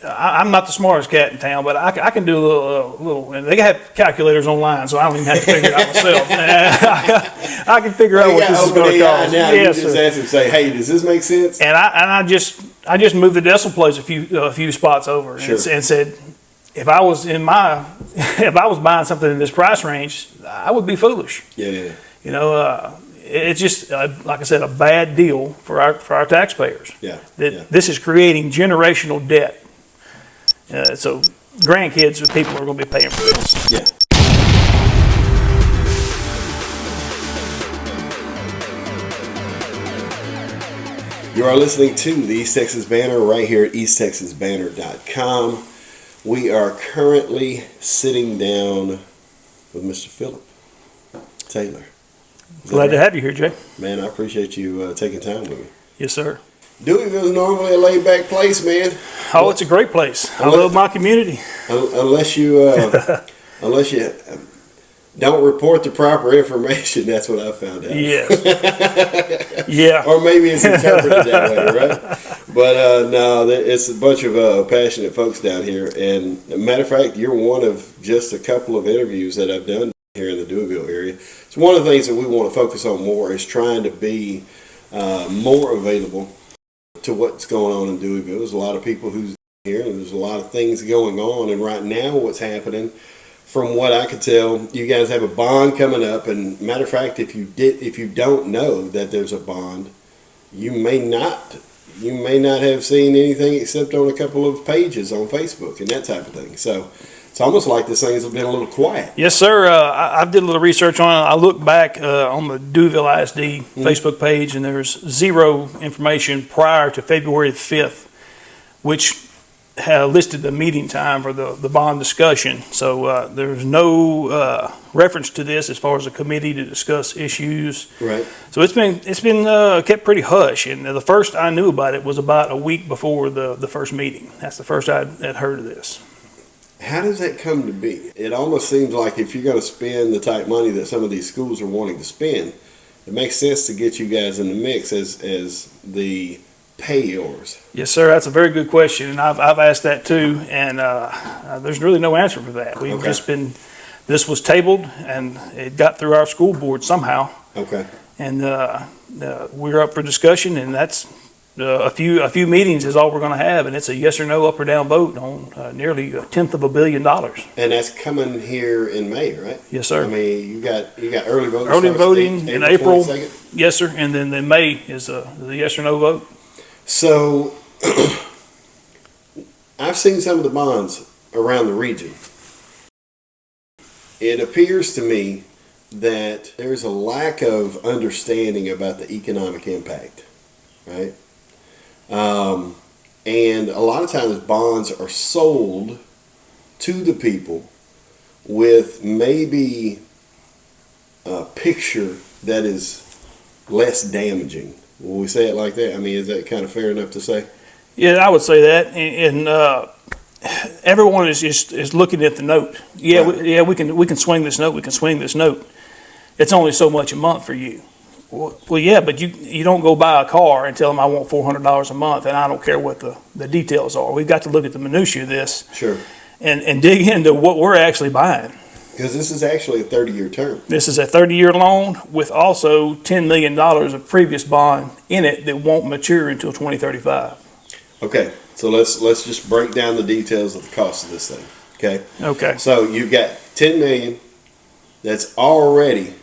I'm not the smartest cat in town, but I can do a little. And they have calculators online, so I don't even have to figure it out myself. I can figure out what this is going to cost. Now Yes, you just sir. ask him, say, "Hey, does this make sense?" And I just moved the decimal place a few spots over, Sure. and said, if I was buying something in this price range, I would be foolish. Yeah. You know, it's just like I said, a bad deal for our taxpayers. Yeah. This is creating generational debt. So grandkids of people are going to be paying for this. Yeah. You are listening to the East Texas Banner right here at easttexasbanner.com. We are currently sitting down with Mr. Phillip Taylor. Glad to have you here, Jay. Man, I appreciate you taking time with me. Yes, sir. Deweyville is normally a laid-back place, man. Oh, it's a great place. I love my community. Unless you don't report the proper information, that's what I found out. Yes. Yeah. Or maybe it's interpreted that way, right? But no, it's a bunch of passionate folks down here. And as a matter of fact, you're one of just a couple of interviews that I've done here in the Deweyville area. It's one of the things that we want to focus on more is trying to be more available to what's going on in Deweyville. There's a lot of people who's here, and there's a lot of things going on. And right now, what's happening, from what I could tell, you guys have a bond coming up. And matter of fact, if you don't know that there's a bond, you may not have seen anything except on a couple of pages on Facebook and that type of thing. So it's almost like this thing's been a little quiet. Yes, sir. I did a little research on it. I looked back on the Deweyville ISD Facebook page, and there's zero information prior to February 5th, which listed the meeting time for the bond discussion. So there's no reference to this as far as a committee to discuss issues. Right. So it's been kept pretty hush. And the first I knew about it was about a week before the first meeting. That's the first I'd heard of this. How does that come to be? It almost seems like if you're going to spend the type money that some of these schools are wanting to spend, it makes sense to get you guys in the mix as the payors. Yes, sir. That's a very good question, and I've asked that too, and there's really no answer for that. We've just been. This was tabled, and it got through our school board somehow. Okay. And we're up for discussion, and that's a few meetings is all we're going to have, and it's a yes or no, up or down vote on nearly $1/10 of $1 billion. And that's coming here in May, right? Yes, sir. I mean, you got early voting. Early voting in April. 22nd? Yes, sir. And then in May is the yes or no vote. So I've seen some of the bonds around the region. It appears to me that there's a lack of understanding about the economic impact, right? And a lot of times bonds are sold to the people with maybe a picture that is less damaging. Will we say it like that? I mean, is that kind of fair enough to say? Yeah, I would say that, and everyone is looking at the note. Yeah, Right. we can swing this note. We can swing this note. It's only so much a month for you. Well, yeah, but you don't go buy a car and tell them I want $400 a month, and I don't care what the details are. We've got to look at the minutiae of this. Sure. And dig into what we're actually buying. Because this is actually a 30-year term. This is a 30-year loan with also $10 million of previous bond in it that won't mature until 2035. Okay, so let's just break down the details of the cost of this thing. Okay. Okay. So you've got $10 million. That's already.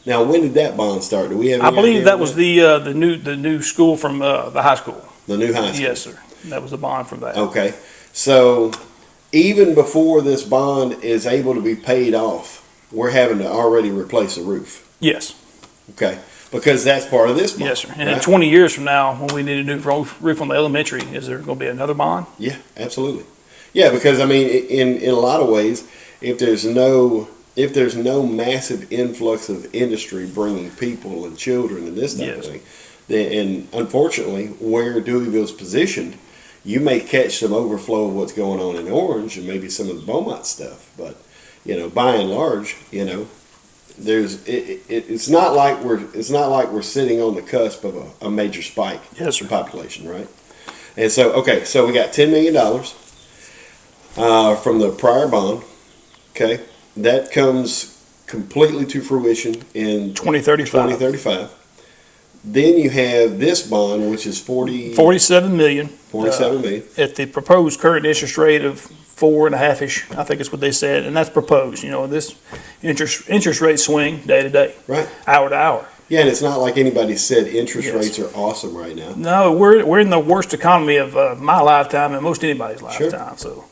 Now, when did that bond start? Do we have? I believe that was the new school from the high school. The new high school. Yes, sir. That was the bond from that. Okay, so even before this bond is able to be paid off, we're having to already replace the roof. Yes. Okay, because that's part of this bond. Yes, sir. And right? in 20 years from now, when we need a new roof on the elementary, is there going to be another bond? Yeah, absolutely. Yeah, because I mean, in a lot of ways, if there's no massive influx of industry bringing people and children and this type of thing, then, and unfortunately, where Deweyville's positioned, you may catch some overflow of what's going on in Orange and maybe some of the Beaumont stuff. But by and large, it's not like we're sitting on the cusp of a major spike Yes, sir. in population, right? And so, okay, so we got $10 million. from the prior bond. Okay, that comes completely to fruition in 2035. Then you have this bond, which is 47 million. 47 million. At the proposed current interest rate of 4.5-ish, I think is what they said, and that's proposed. You know, this interest rate swing day to day, Right. hour to hour. Yeah, and it's not like anybody said interest Yes. rates are awesome right now. No, we're in the worst economy of my lifetime and most anybody's lifetime. So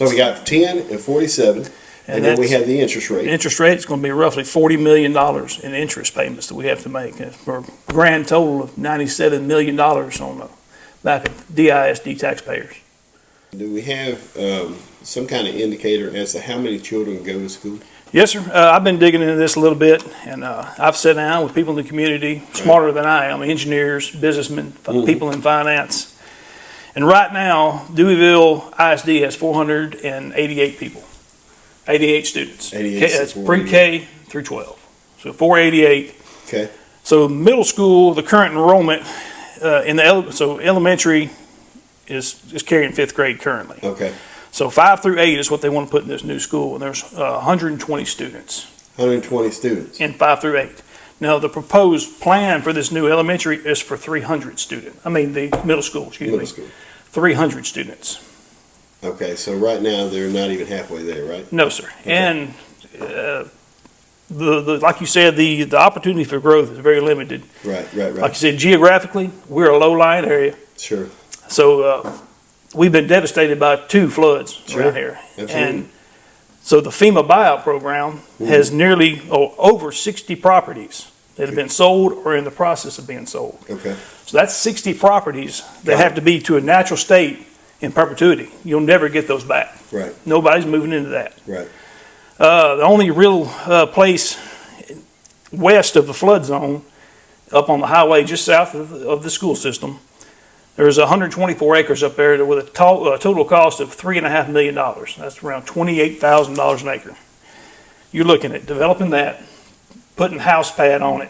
we got 10 and 47, and then we have the interest rate. The interest rate is going to be roughly $40 million in interest payments that we have to make for a grand total of $97 million on the back of DISD taxpayers. Do we have some kind of indicator as to how many children go to school? Yes, sir. I've been digging into this a little bit, and I've sat down with people in the community smarter than I am, engineers, businessmen, people in finance. And right now, Deweyville ISD has 488 people, 88 students. 88 That's pre-K through 12. So 488. Okay. So middle school, the current enrollment so elementary is carrying 5th grade currently. Okay. So 5 through 8 is what they want to put in this new school, and there's 120 students 120 students. in 5 through 8. Now, the proposed plan for this new elementary is for 300 students. I mean, the middle school, Middle school. 300 students. Okay, so right now they're not even halfway there, right? No, sir. Okay. And like you said, the opportunity for growth is very limited. Right. Like you said, geographically, we're a low-lying area. Sure. So we've been devastated by 2 floods around here. Absolutely. And so the FEMA buyout program has nearly over 60 properties that have been sold or in the process of being sold. Okay. So that's 60 properties that have to be to a natural state in perpetuity. You'll never get those back. Right. Nobody's moving into that. Right. The only real place west of the flood zone, up on the highway just south of the school system, there's 124 acres up there with a total cost of $3.5 million. That's around $28,000 an acre. You're looking at developing that, putting house pad on it,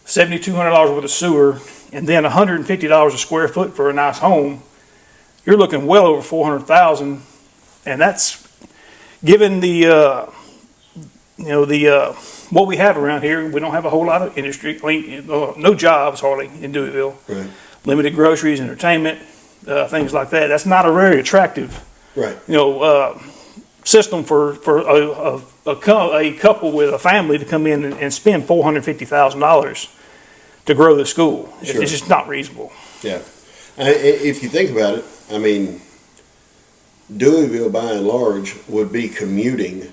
$7,200 worth of sewer, and then $150 a square foot for a nice home. You're looking well over $400,000, and that's given the what we have around here. We don't have a whole lot of industry. I mean, no jobs hardly in Deweyville. Right. Limited groceries, entertainment, things like that. That's not a very attractive, Right. system for a couple with a family to come in and spend $450,000 to grow the school. Sure. It's just not reasonable. Yeah. If you think about it, I mean, Deweyville by and large would be commuting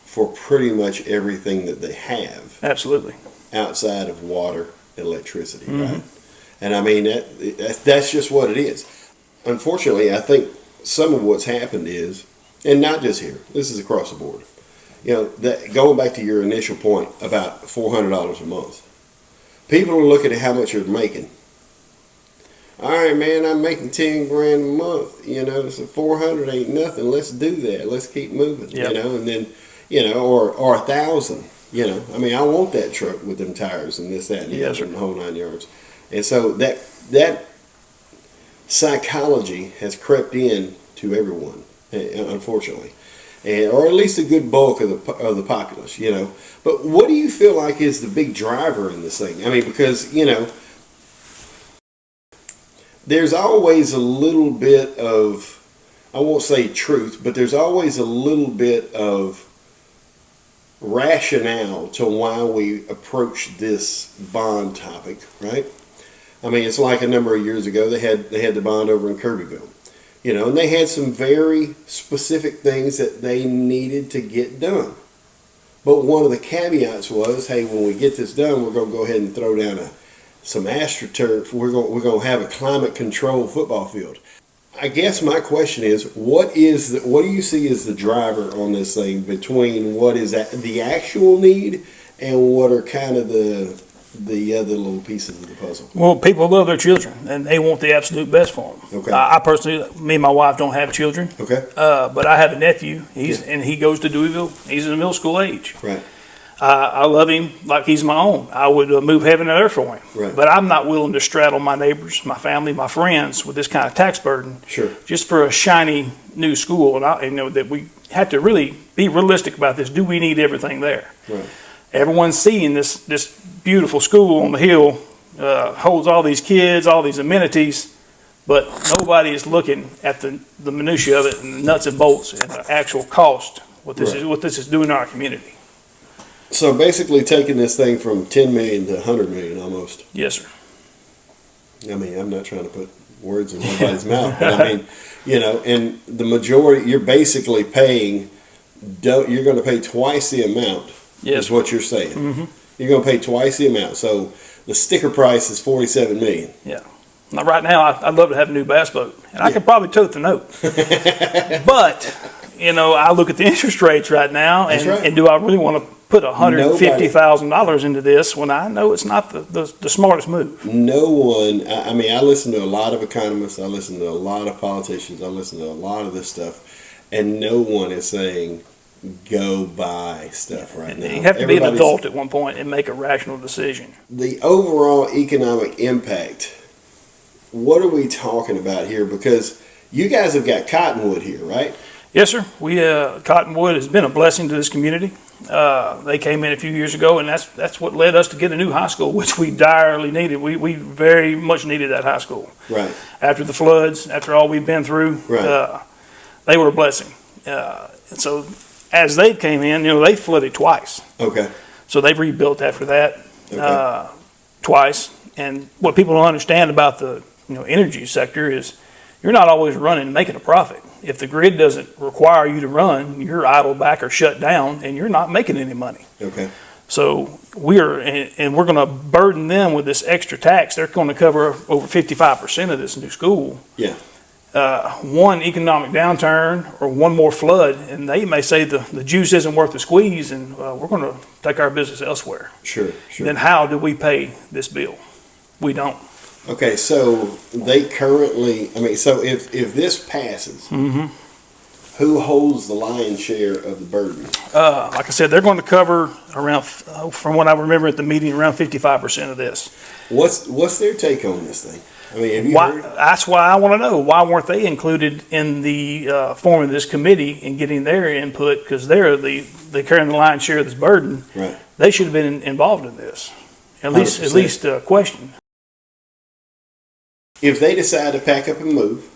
for pretty much everything that they have Absolutely. outside of water and electricity, right? And I mean, that's just what it is. Unfortunately, I think some of what's happened is, and not just here, this is across the board, going back to your initial point about $400 a month. People are looking at how much you're making. All right, man, I'm making 10 grand a month, so 400 ain't nothing. Let's do that. Let's keep moving, Yep. and then, or 1,000, I mean, I want that truck with them tires and this, that, and the Yes, other, sir. and the whole 9 yards. And so that psychology has crept in to everyone, unfortunately, or at least a good bulk of the populace, But what do you feel like is the big driver in this thing? I mean, because there's always a little bit of, I won't say truth, but there's always a little bit of rationale to why we approach this bond topic, right? I mean, it's like a number of years ago they had the bond over in Kirbyville, and they had some very specific things that they needed to get done. But one of the caveats was, hey, when we get this done, we're going to go ahead and throw down some AstroTurf. We're going to have a climate controlled football field. I guess my question is, what do you see as the driver on this thing between what is the actual need and what are kind of the other little pieces of the puzzle? Well, people love their children, and they want the absolute best for them. Okay. I personally, me and my wife don't have children. Okay. But I have a nephew. He goes to Deweyville. He's in the middle school age. Right. I love him like he's my own. I would move heaven and earth for him. Right. But I'm not willing to straddle my neighbors, my family, my friends with this kind of tax burden. Sure. Just for a shiny new school. And I know that we have to really be realistic about this. Do we need everything there? Right. Everyone's seeing this beautiful school on the hill, holds all these kids, all these amenities, but nobody is looking at the minutia of it and the nuts and bolts and the actual cost. What this is doing to our community. So basically taking this thing from 10 million to 100 million almost. Yes, sir. I mean, I'm not trying to put words in nobody's mouth, but I mean, and the majority, you're basically paying, you're going to pay twice the amount, Yes. is what you're saying. Mm-hmm. You're going to pay twice the amount. So the sticker price is 47 million. Yeah. Now, right now, I'd love to have a new bass boat, and I could probably tote the note. But, I look at the interest rates right now, and do I really want to put $150,000 into this when I know it's not the smartest move? No one, I mean, I listen to a lot of economists, I listen to a lot of politicians, I listen to a lot of this stuff, and no one is saying, go buy stuff right now. You have to be an adult at one point and make a rational decision. The overall economic impact, what are we talking about here? Because you guys have got Cottonwood here, right? Yes, sir. Cottonwood has been a blessing to this community. They came in a few years ago, and that's what led us to get a new high school, which we direly needed. We very much needed that high school. Right. After the floods, after all we've been through, right. They were a blessing. And so as they came in, they flooded twice. Okay. So they've rebuilt after that Okay. twice. And what people don't understand about the energy sector is you're not always running and making a profit. If the grid doesn't require you to run, you're idle back or shut down, and you're not making any money. Okay. So we're going to burden them with this extra tax. They're going to cover over 55% of this new school. Yeah. One economic downturn or one more flood, and they may say the juice isn't worth the squeeze, and we're going to take our business elsewhere. Sure. Then how do we pay this bill? We don't. Okay, so they currently, so if this passes, Mm-hmm. who holds the lion's share of the burden? Like I said, they're going to cover around, from what I remember at the meeting, around 55% of this. What's their take on this thing? Have you heard? That's why I want to know, why weren't they included in the forming of this committee and getting their input? Because they're carrying the lion's share of this burden. Right. They should have been involved in this, at least questioned. If they decide to pack up and move,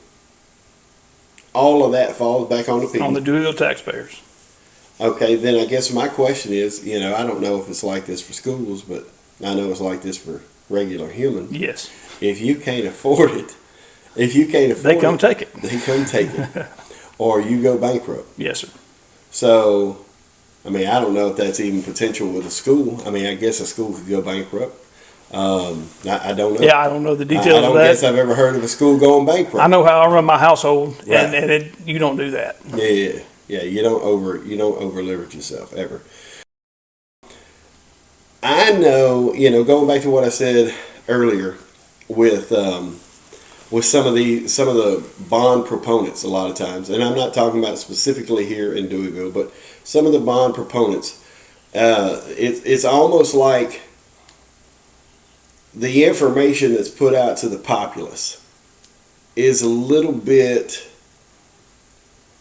all of that falls back on the people. On the Deweyville taxpayers. Okay, then I guess my question is, I don't know if it's like this for schools, but I know it's like this for regular humans. Yes. If you can't afford it, they come take it. They come take it. Or you go bankrupt. Yes, sir. So, I don't know if that's even potential with a school. I guess a school could go bankrupt. I don't know. Yeah, I don't know the details I don't of that. guess I've ever heard of a school going bankrupt. I know how I run my household, Right. and you don't do that. Yeah. You don't over leverage yourself ever. I know, going back to what I said earlier with some of the bond proponents a lot of times, and I'm not talking about specifically here in Deweyville, but some of the bond proponents, it's almost like the information that's put out to the populace is a little bit,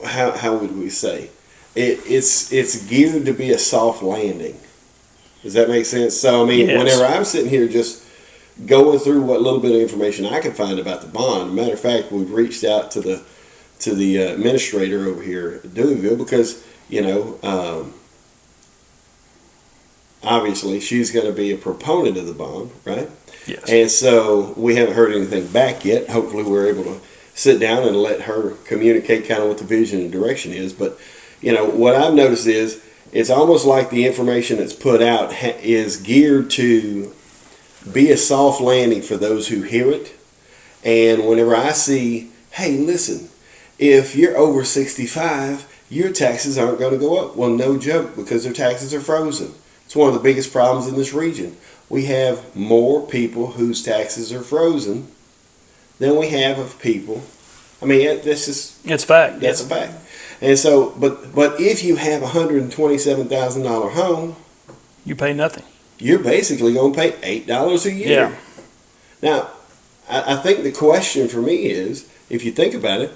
how would we say, it's geared to be a soft landing. Does that make sense? So Yes. Whenever I'm sitting here just going through what little bit of information I can find about the bond, matter of fact, we've reached out to the administrator over here at Deweyville because obviously she's going to be a proponent of the bond, right? Yes. And so we haven't heard anything back yet. Hopefully we're able to sit down and let her communicate kind of what the vision and direction is. But, what I've noticed is it's almost like the information that's put out is geared to be a soft landing for those who hear it. And whenever I see, hey, listen, if you're over 65, your taxes aren't going to go up. Well, no joke, because their taxes are frozen. It's one of the biggest problems in this region. We have more people whose taxes are frozen than we have of people. That's just... It's fact. That's a fact. And so, but if you have a $127,000 home, You pay nothing. You're basically going to pay $8 a year. Yeah. Now, I think the question for me is, if you think about it,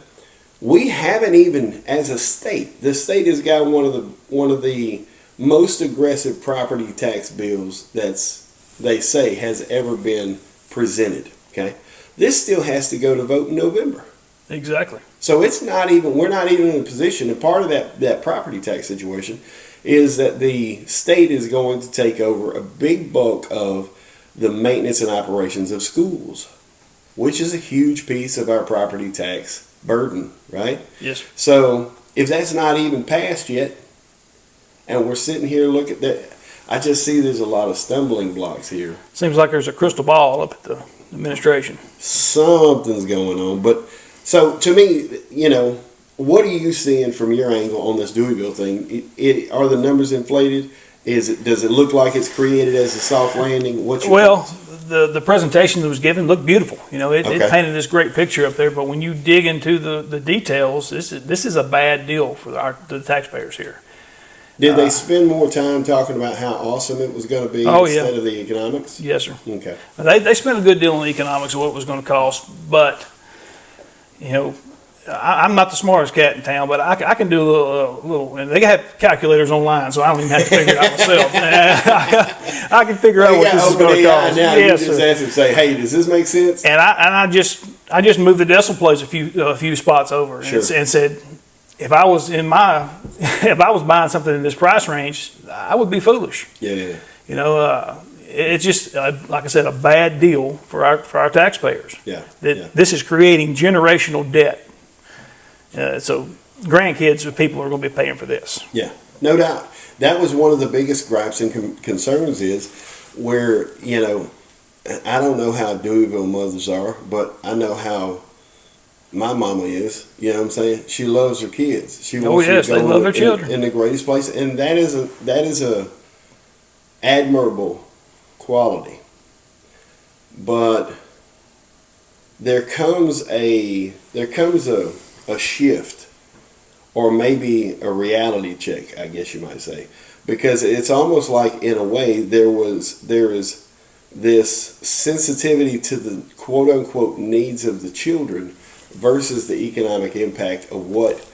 we haven't even, as a state, the state has got one of the most aggressive property tax bills they say has ever been presented. Okay, this still has to go to vote in November. Exactly. So we're not even in a position, and part of that property tax situation is that the state is going to take over a big bulk of the maintenance and operations of schools, which is a huge piece of our property tax burden, right? Yes. So if that's not even passed yet, and we're sitting here looking at that, I just see there's a lot of stumbling blocks here. Seems like there's a crystal ball up at the administration. Something's going on. But so to me, what are you seeing from your angle on this Deweyville thing? Are the numbers inflated? Does it look like it's created as a soft landing? The presentation that was given looked beautiful. It painted this great picture up there. But when you dig into the details, this is a bad deal for the taxpayers here. Did they spend more time talking about how awesome it was going to be instead of the economics? Yes, sir. Okay. They spent a good deal on the economics of what it was going to cost, but I'm not the smartest cat in town, but I can do a little. And they have calculators online, so I don't even have to figure it out myself. I can figure out what this is going to cost. Now you just ask them, say, "Hey, does this make sense?" And I just moved the decimal place a few spots over, and said, if I was buying something in this price range, I would be foolish. Yeah. It's just like I said, a bad deal for our taxpayers. Yeah. This is creating generational debt. So grandkids of people are going to be paying for this. Yeah, no doubt. That was one of the biggest gripes and concerns is where, I don't know how Deweyville mothers are, but I know how my mama is. You know what I'm saying? She loves her kids. She wants to they go love their children in the greatest place, and that is a admirable quality. But there comes a shift, or maybe a reality check, I guess you might say, because it's almost like, in a way, there is this sensitivity to the quote unquote needs of the children versus the economic impact of what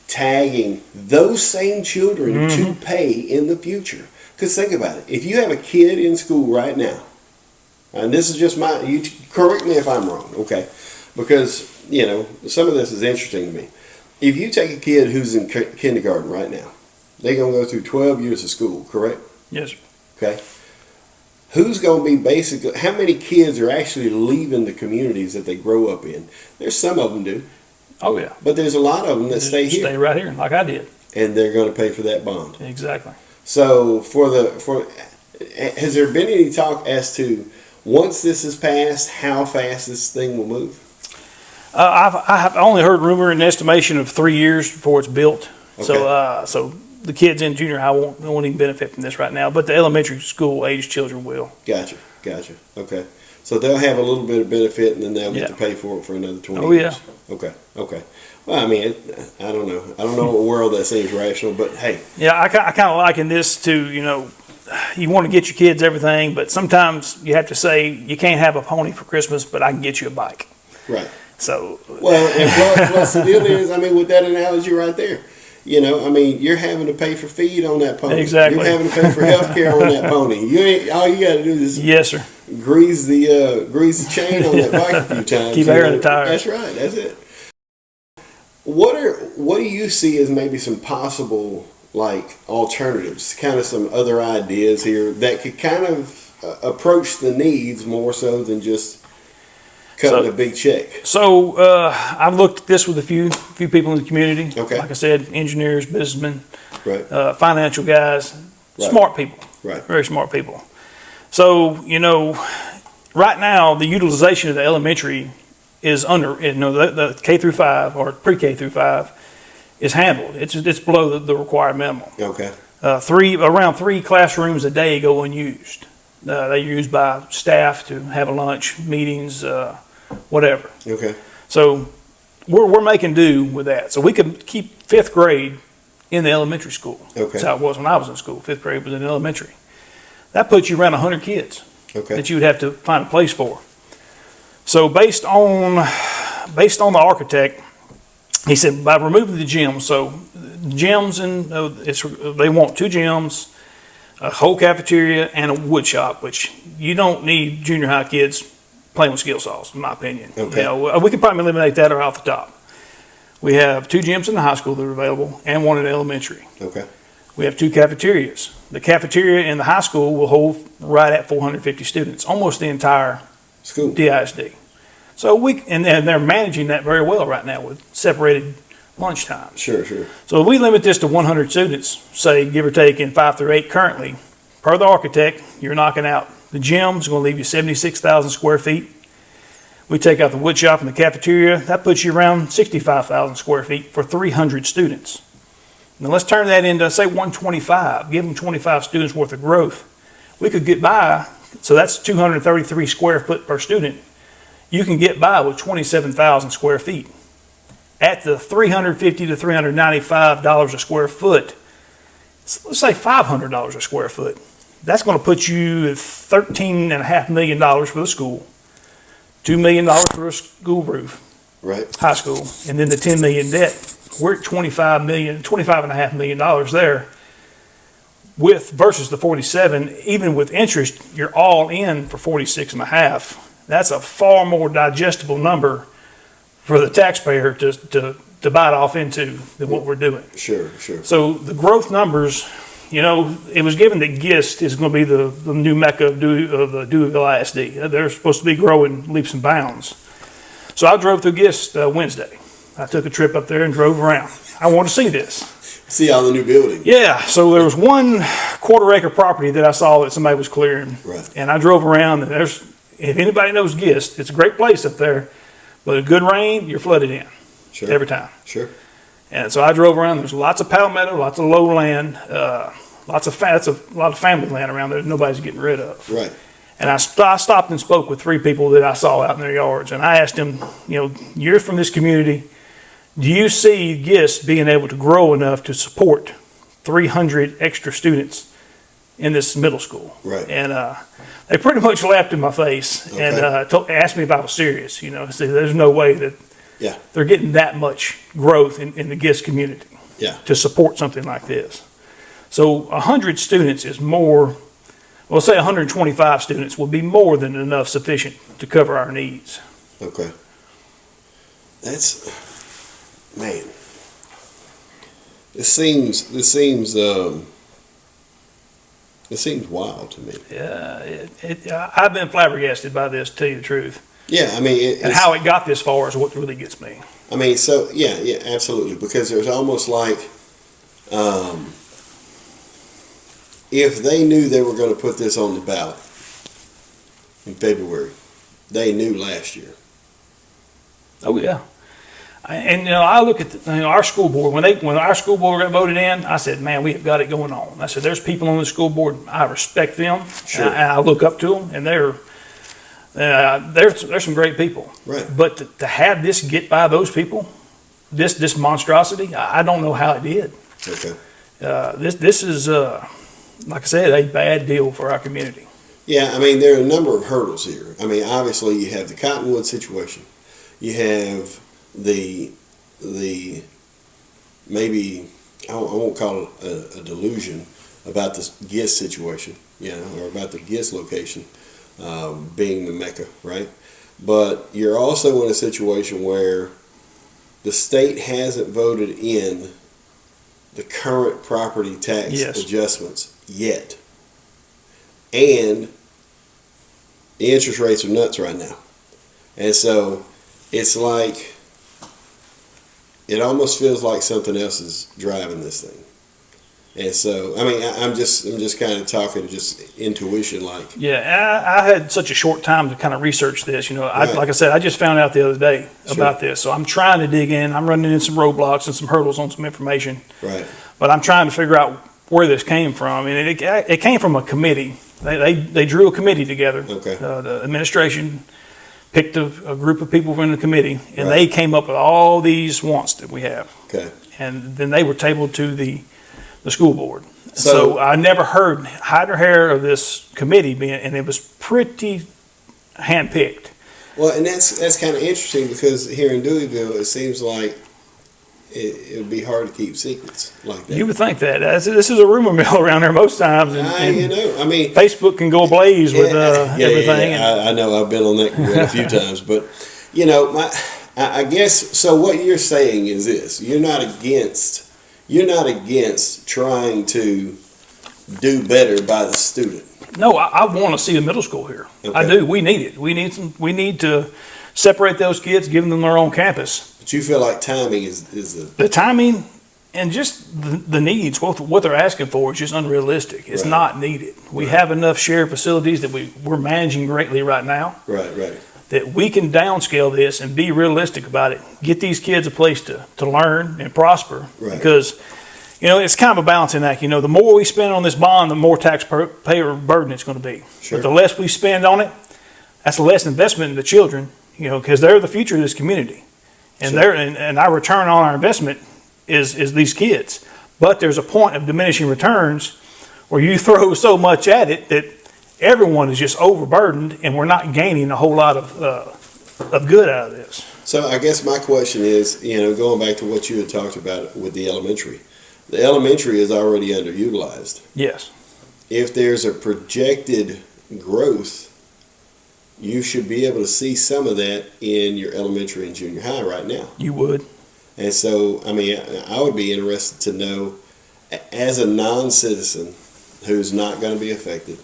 tagging those same children to pay in the future. Because think about it, if you have a kid in school right now, and this is just you correct me if I'm wrong, okay? Because some of this is interesting to me. If you take a kid who's in kindergarten right now, they're going to go through 12 years of school, correct? Yes, sir. Okay. Who's going to be basically, how many kids are actually leaving the communities that they grow up in? There's some of them do. Oh, yeah. But there's a lot of them that stay here. Stay right here, like I did. And they're going to pay for that bond. Exactly. So has there been any talk as to, once this is passed, how fast this thing will move? I have only heard rumor and estimation of 3 years before it's built. Okay. So the kids in junior high won't even benefit from this right now, but the elementary school age children will. Gotcha. Okay. So they'll have a little bit of benefit, and then they'll get to pay for it for another 20 years. Yeah. Okay. Well, I mean, I don't know. I don't know what world that seems rational, but hey. Yeah, I kind of liken this to, you want to get your kids everything, but sometimes you have to say, you can't have a pony for Christmas, but I can get you a bike. Right. So. Well, and plus the deal is, with that analogy right there, you're having to pay for feed on that pony. Exactly. You're having to pay for health care on that pony. All you got to do is yes, sir. Grease the chain on that bike a few times. Keep air in the tires. That's right. That's it. What do you see as maybe some possible alternatives, kind of some other ideas here that could kind of approach the needs more so than just cutting a big check? So I've looked at this with a few people in the community. Okay. Like I said, engineers, businessmen, right. Financial guys, right. Smart people, right. Very smart people. So right now the utilization of the elementary is under, the K through 5 or pre-K through 5 is handled. It's below the required minimum. Okay. Around 3 classrooms a day go unused. They're used by staff to have a lunch, meetings, whatever. Okay. So we're making do with that. So we could keep 5th grade in the elementary school. Okay. That's how it was when I was in school. 5th grade was in elementary. That puts you around 100 kids Okay. that you would have to find a place for. So based on the architect, he said by removing the gyms, so gyms and they want 2 gyms, a whole cafeteria, and a wood shop, which you don't need junior high kids playing with skill saws, in my opinion. Okay. You know, we could probably eliminate that right off the top. We have 2 gyms in the high school that are available and 1 in elementary. Okay. We have 2 cafeterias. The cafeteria in the high school will hold right at 450 students, almost the entire School. DISD. So and they're managing that very well right now with separated lunch times. Sure. So if we limit this to 100 students, say give or take in 5 through 8 currently, per the architect, you're knocking out the gym's going to leave you 76,000 square feet. We take out the wood shop and the cafeteria, that puts you around 65,000 square feet for 300 students. Now let's turn that into, say, 125, give them 25 students worth of growth. We could get by, so that's 233 square foot per student. You can get by with 27,000 square feet. At the $350 to $395 a square foot, so let's say $500 a square foot. That's going to put you at $13.5 million for the school, $2 million for a school roof, Right. high school, and then the $10 million debt. We're at $25.5 million there versus the 47. Even with interest, you're all in for 46.5. That's a far more digestible number for the taxpayer to bite off into than what we're doing. Sure. So the growth numbers, you know, it was given that GIST is going to be the new mecca of the Deweyville ISD. They're supposed to be growing leaps and bounds. So I drove through GIST Wednesday. I took a trip up there and drove around. I wanted to see this. See all the new buildings. Yeah, so there was 1 quarter-acre property that I saw that somebody was clearing. Right. And I drove around, and if anybody knows GIST, it's a great place up there, but a good rain, you're flooded in. Sure. Every time. Sure. And so I drove around. There's lots of palmetto, lots of low land, that's a lot of family land around there that nobody's getting rid of. Right. And I stopped and spoke with 3 people that I saw out in their yards. And I asked them, you know, you're from this community. Do you see GIST being able to grow enough to support 300 extra students in this middle school? Right. And they pretty much laughed in my face and asked me if I was serious. You know, said there's no way that they're getting that much growth in the GIST community to support something like this. So 100 students is more. Well, say 125 students would be more than enough sufficient to cover our needs. Okay. That's, man. This seems wild to me. Yeah, I've been flabbergasted by this, to tell you the truth. Yeah, I mean, and how it got this far is what really gets me. I mean, so yeah, absolutely. Because there's almost like, if they knew they were going to put this on the ballot in February, they knew last year. Oh yeah, and you know, I look at our school board when our school board got voted in. I said, man, we have got it going on. I said, there's people on the school board. I respect them. Sure. And I look up to them, and there's some great people. Right. But to have this get by those people, this monstrosity, I don't know how it did. Okay. This is. Like I said, a bad deal for our community. Yeah, I mean, there are a number of hurdles here. I mean, obviously, you have the Cottonwood situation. You have the maybe, I won't call it a delusion about this GIST situation, you know, or about the GIST location being the Mecca, right? But you're also in a situation where the state hasn't voted in the current property tax adjustments yet. And the interest rates are nuts right now. And so it's like, it almost feels like something else is driving this thing. And so, I mean, I'm just kind of talking just intuition like. Yeah, I had such a short time to kind of research this. You know, like I said, I just found out the other day about this. So I'm trying to dig in. I'm running in some roadblocks and some hurdles on some information. Right. But I'm trying to figure out where this came from. And it came from a committee. They drew a committee together. Okay. The administration picked a group of people from the committee, and they came up with all these wants that we have. Okay. And then they were tabled to the the school board. So- So I never heard hide or hair of this committee being, and it was pretty handpicked. Well, and that's kind of interesting because here in Deweyville, it seems like it would be hard to keep secrets like that. You would think that. This is a rumor mill around there most times. And You know, I mean, Facebook can go ablaze with everything. I know I've been on that grid a few times, but you know, I guess so. What you're saying is this: you're not against trying to do better by the student. No, I want to see the middle school here. Okay. I do. We need it. We need to separate those kids, give them their own campus. But you feel like timing is The timing and just the needs, what they're asking for is just unrealistic. It's Right. not needed. We have enough shared facilities that we're managing greatly right now, right. that we can downscale this and be realistic about it. Get these kids a place to learn and prosper. Right. Because, you know, it's kind of a balancing act. You know, the more we spend on this bond, the more taxpayer burden it's going to be. Sure. But the less we spend on it, that's less investment in the children, you know, because they're the future of this community. And Sure. and our return on our investment is these kids. But there's a point of diminishing returns where you throw so much at it that everyone is just overburdened, and we're not gaining a whole lot of good out of this. So I guess my question is, you know, going back to what you had talked about with the elementary is already underutilized. Yes. If there's a projected growth, you should be able to see some of that in your elementary and junior high right now. You would. And so, I mean, I would be interested to know, as a non-citizen who's not going to be affected,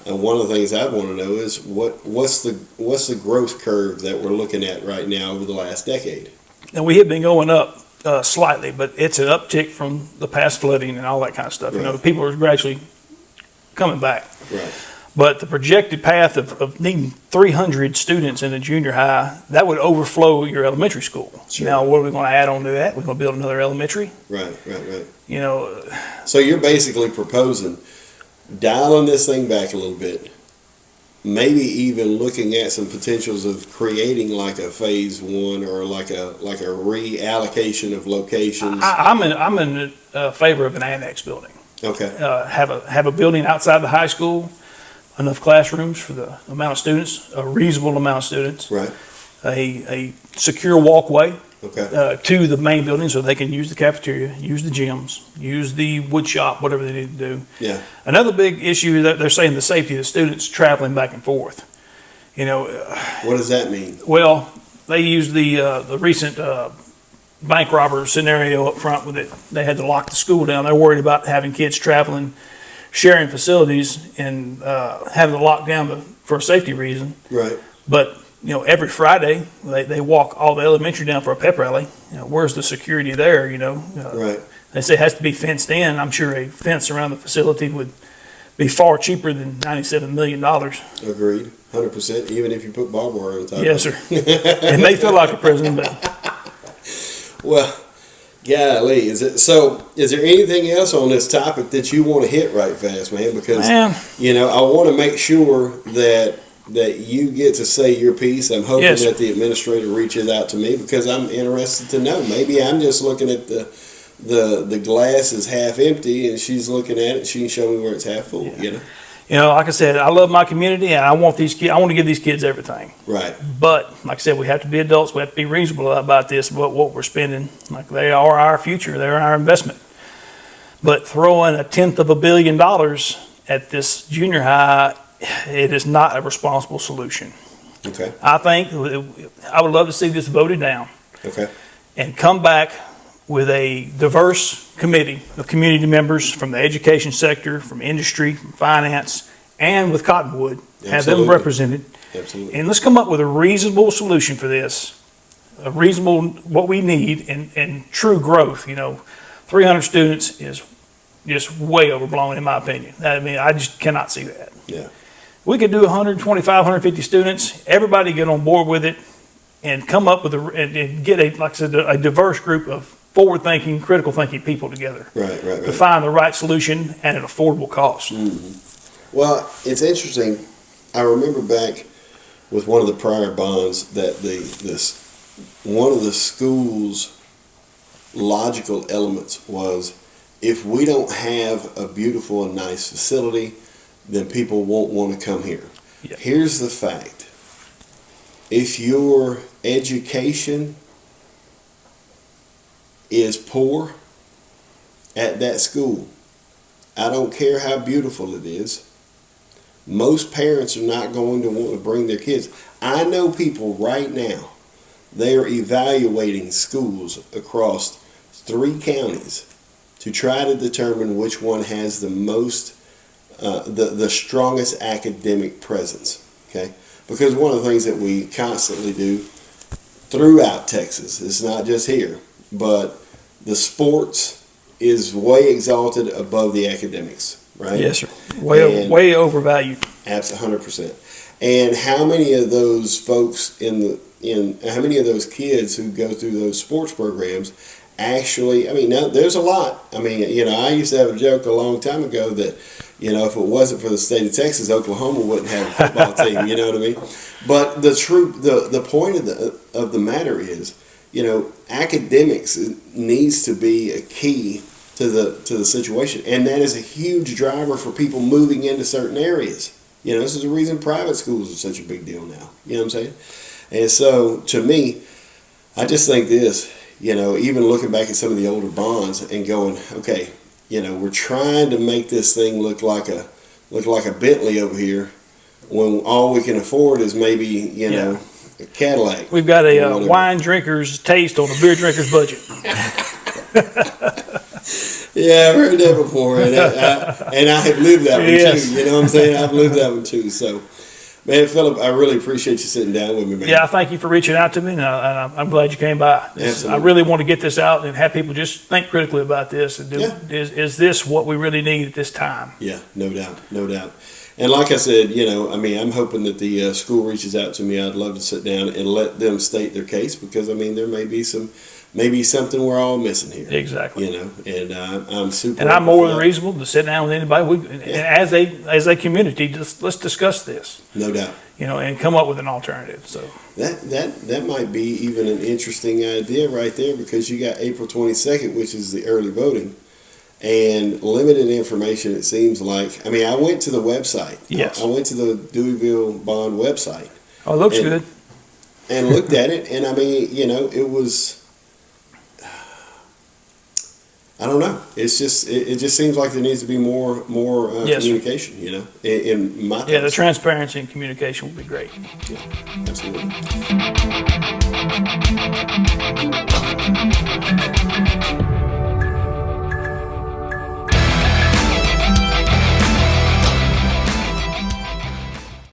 one of the things I want to know is what's the growth curve that we're looking at right now over the last decade? And we have been going up slightly, but it's an uptick from the past flooding and all that kind of stuff. You know, Right. people are gradually coming back. Right. But the projected path of needing 300 students in a junior high, that would overflow your elementary school. Sure. Now, what are we going to add on to that? We're going to build another elementary. Right. You know, So you're basically proposing dialing this thing back a little bit, maybe even looking at some potentials of creating like a phase one or like a reallocation of locations. I'm in favor of an annex building. Okay. Have a building outside the high school, enough classrooms for the amount of students, a reasonable amount of students, Right. a secure walkway Okay. to the main building so they can use the cafeteria, use the gyms, use the wood shop, whatever they need to do. Yeah. Another big issue that they're saying the safety of the students traveling back and forth. You know, What does that mean? well, they used the recent bank robber scenario up front with it. They had to lock the school down. They're worried about having kids traveling, sharing facilities, and having to lock down for a safety reason. Right. But you know, every Friday they walk all the elementary down for a pep rally. You know, where's the security there? You know, Right. they say it has to be fenced in. I'm sure a fence around the facility would be far cheaper than $97 million. Agreed. 100%. Even if you put barbed wire on top. Yes, of sir. It may feel like a prison, but Well, golly, is there anything else on this topic that you want to hit right fast, man? Because man, you know, I want to make sure that you get to say your piece. I'm hoping Yes. that the administrator reaches out to me because I'm interested to know. Maybe I'm just looking at the glass is half empty, and she's looking at it. She can show me where it's half full. You know, like I said, I love my community, and I want these kids. I want to give these kids everything. Right. But like I said, we have to be adults. We have to be reasonable about this. What we're spending, like they are our future. They're our investment. But throwing $1/10 billion at this junior high, it is not a responsible solution. Okay. I think I would love to see this voted down Okay. and come back with a diverse committee of community members from the education sector, from industry, from finance, and with Cottonwood. Have them Absolutely. represented. Absolutely. And let's come up with a reasonable solution for this, a reasonable, what we need, and true growth. You know, 300 students is just way overblown in my opinion. I mean, I just cannot see that. Yeah. We could do 125, 150 students, everybody get on board with it, and come up with and get like I said, a diverse group of forward-thinking, critical thinking people together Right. to find the right solution at an affordable cost. Well, it's interesting. I remember back with one of the prior bonds that one of the school's logical elements was if we don't have a beautiful and nice facility, then people won't want to come here. Yeah. Here's the fact. If your education is poor at that school, I don't care how beautiful it is, most parents are not going to want to bring their kids. I know people right now, they are evaluating schools across 3 counties to try to determine which one has the most, the strongest academic presence. Okay, because one of the things that we constantly do throughout Texas, it's not just here, but the sports is way exalted above the academics, right? Yes, sir. Way overvalued. Absolutely, 100%. And how many of those folks how many of those kids who go through those sports programs actually, I mean, now there's a lot. I mean, I used to have a joke a long time ago that, if it wasn't for the state of Texas, Oklahoma wouldn't have a football team, you know what I mean? But the point of the matter is, academics needs to be a key to the situation, and that is a huge driver for people moving into certain areas. This is the reason private schools are such a big deal now. You know what I'm saying? And so, to me, I just think this. Even looking back at some of the older bonds and going, okay, we're trying to make this thing look like a Bentley over here, when all we can afford is maybe a Cadillac. We've got a wine drinker's taste on a beer drinker's budget. Yeah, I've heard that before, and I have lived that one Yes. too. You know what I'm saying? I've lived that one too. So, man, Philip, I really appreciate you sitting down with me, man. Yeah, thank you for reaching out to me, and I'm glad you came by. Absolutely. I really want to get this out and have people just think critically about this and do, is this what we really need at this time? Yeah, no doubt, no doubt. And like I said, I'm hoping that the school reaches out to me. I'd love to sit down and let them state their case, because there may be something we're all missing here. Exactly. And I'm super. And I'm more than reasonable to sit down with anybody. And as a community, let's discuss this. No doubt. And come up with an alternative. So that might be even an interesting idea right there, because you got April 22nd, which is the early voting, and limited information. It seems like. I went to the website. Yes. I went to the Deweyville bond website. Oh, it looks good. And looked at it, and it was. I don't know. It's just it just seems like there needs to be more communication. In my thoughts. Yeah, the transparency and communication would be great. Yeah, absolutely.